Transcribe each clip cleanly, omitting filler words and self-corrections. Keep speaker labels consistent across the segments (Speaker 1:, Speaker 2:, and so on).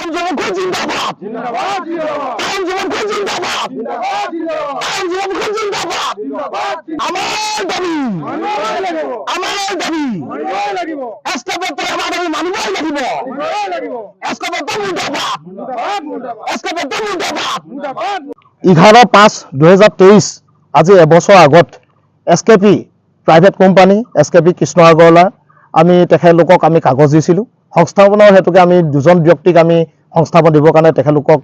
Speaker 1: জিন্দাবাদ
Speaker 2: জিন্দাবাদ জিন্দাবাদ
Speaker 1: জিন্দাবাদ
Speaker 2: জিন্দাবাদ জিন্দাবাদ
Speaker 1: জিন্দাবাদ আমার দাবি
Speaker 2: মানিবই লাগিব
Speaker 1: আমার দাবি
Speaker 2: মানিবই লাগিব
Speaker 1: এসকাপেটর আমার দাবি মানিবই লাগিব
Speaker 2: মানিবই লাগিব
Speaker 1: এসকাপেটর মুর্দাবাদ
Speaker 2: মুর্দাবাদ মুর্দাবাদ
Speaker 1: এসকাপেটর মুর্দাবাদ
Speaker 2: মুর্দাবাদ
Speaker 3: 11/5/2023 আজি এবছৰ আগত এছকেপি প্ৰাইভেট কোম্পানী এছকেপি কৃষ্ণ আগৰৱালা আমি তেখেতলোকক আমি কাগজ দিছিলোঁ সংস্থাপনৰ হেতুকে আমি দুজন ব্যক্তিক আমি সংস্থাপন দিবৰ কাৰণে তেখেতলোকক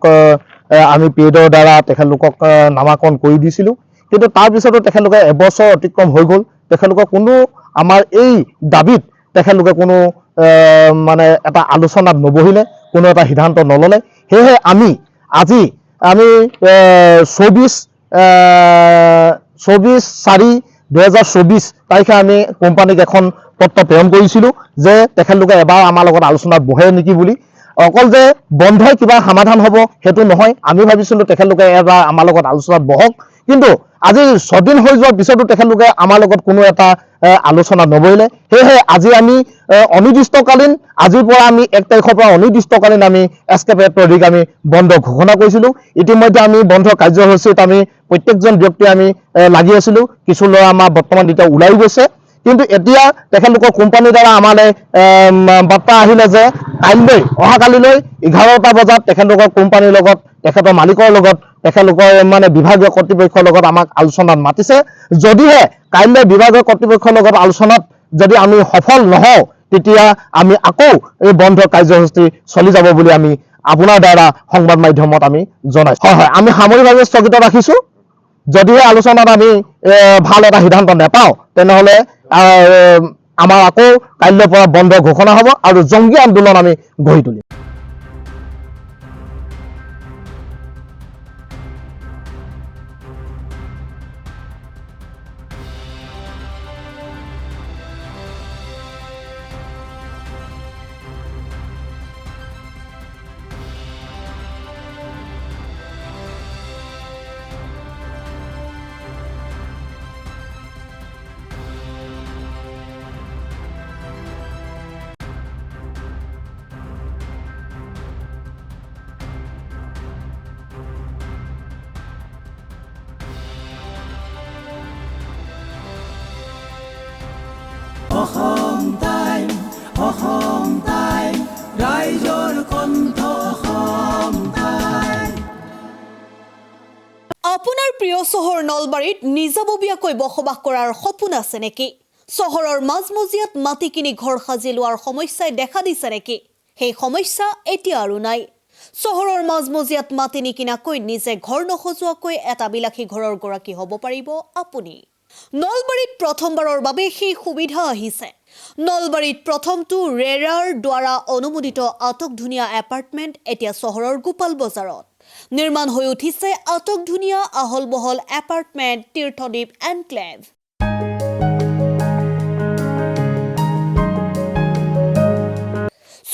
Speaker 3: আমি পেডৰ দ্বাৰা তেখেতলোকক নামাকৰণ কৰি দিছিলোঁ কিন্তু তাৰপিছতো তেখেতলোকে এবছৰ অতিক্ৰম হৈ গ'ল তেখেতলোকৰ কোনো আমাৰ এই দাবীত তেখেতলোকে কোনো মানে এটা আলোচনাত নবহিলে কোনো এটা সিদ্ধান্ত নল'লে সেয়েহে আমি আজি আমি 24/4/2024 তাৰিখে আমি কোম্পানীক এখন পত্ৰ প্ৰেৰণ কৰিছিলোঁ যে তেখেতলোকে এবাৰ আমাৰ লগত আলোচনাত বহে নেকি বুলি অকল যে বন্ধই কিবা সমাধান হ'ব সেইটো নহয় আমি ভাবিছিলোঁ তেখেতলোকে এবাৰ আমাৰ লগত আলোচনাত বহক কিন্তু আজি 6 দিন হৈ যোৱাৰ পিছতো তেখেতলোকে আমাৰ লগত কোনো এটা আলোচনা নবহিলে সেয়েহে আজি আমি অনিৰ্দিষ্টকালীন আজিৰ পৰা আমি 1 তাৰিখৰ পৰা অনিৰ্দিষ্টকালীন আমি এছকেপেটৰিক আমি বন্ধ ঘোষণা কৰিছিলোঁ ইতিমধ্যে আমি বন্ধ কাৰ্যসূচীত আমি প্ৰত্যেকজন ব্যক্তি আমি লাগি আছিলোঁ কিছু ল'ৰা আমাৰ বৰ্তমান এতিয়া ওলাই গৈছে কিন্তু এতিয়া তেখেতলোকৰ কোম্পানীৰ দ্বাৰা আমালৈ বাৰ্তা আহিলে যে কাইলৈ অহাকালিলৈ 11টা বজাত তেখেতলোকৰ কোম্পানীৰ লগত তেখেতৰ মালিকৰ লগত তেখেতলোকৰ মানে বিভাগীয় কৰ্তৃপক্ষৰ লগত আমাক আলোচনাত মাতিছে যদিহে কাইলৈ বিভাগীয় কৰ্তৃপক্ষৰ লগত আলোচনাত যদি আমি সফল নহওঁ তেতিয়া আমি আকৌ এই বন্ধ কাৰ্যসূচী চলি যাব বুলি আমি আপোনাৰ দ্বাৰা সংবাদ মাধ্যমত আমি জনাইছোঁ হয় আমি সামৰিকভাৱে স্থগিত ৰাখিছোঁ যদিহে আলোচনাত আমি ভাল এটা সিদ্ধান্ত নাপাওঁ তেনেহ'লে আমাৰ আকৌ কাইলৈৰ পৰা বন্ধ ঘোষণা হ'ব আৰু জংগী আন্দোলন আমি গঢ়ি তুলিম
Speaker 4: অসম টাইম ৰাইজৰ কণ্ঠ অসম টাইম
Speaker 5: আপোনাৰ প্ৰিয় চহৰ নলবাৰীত নিজাববীয়াকৈ বসবাস কৰাৰ সপোন আছে নেকি চহৰৰ মাজমজিয়াত মাটি কিনি ঘৰ সাজি লোৱাৰ সমস্যাই দেখা দিছে নেকি সেই সমস্যা এতিয়া আৰু নাই চহৰৰ মাজমজিয়াত মাটি নিকিনাকৈ নিজে ঘৰ নসজোৱাকৈ এটা বিলাসী ঘৰৰ গৰাকী হ'ব পাৰিব আপুনি নলবাৰীত প্ৰথমবাৰৰ বাবে সেই সুবিধা আহিছে নলবাৰীত প্ৰথমটো ৰেৰাৰ দ্বাৰা অনুমোদিত আটকধুনীয়া এপাৰ্টমেণ্ট এতিয়া চহৰৰ গোপাল বজাৰত নিৰ্মাণ হৈ উঠিছে আটকধুনীয়া আহল বহল এপাৰ্টমেণ্ট তীৰ্থদ্বীপ এনক্লেভ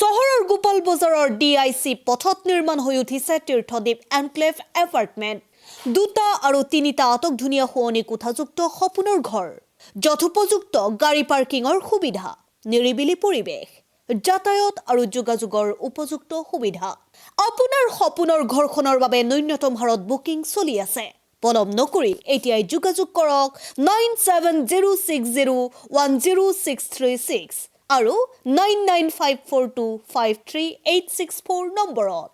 Speaker 5: চহৰৰ গোপাল বজাৰৰ DIC পথত নিৰ্মাণ হৈ উঠিছে তীৰ্থদ্বীপ এনক্লেভ এপাৰ্টমেণ্ট 2টা আৰু 3টা আটকধুনীয়া শুৱনি কোঠাযুক্ত সপোনৰ ঘৰ যথোপযুক্ত গাড়ী পাৰ্কিঙৰ সুবিধা নিৰিবিলি পৰিৱেশ যাতায়াত আৰু যোগাযোগৰ উপযুক্ত সুবিধা আপোনাৰ সপোনৰ ঘৰখনৰ বাবে ন্যূনতম হাৰত বুকিং চলি আছে পলম নকৰি এতিয়াই যোগাযোগ কৰক 9706010636 আৰু 9954253864 নম্বৰত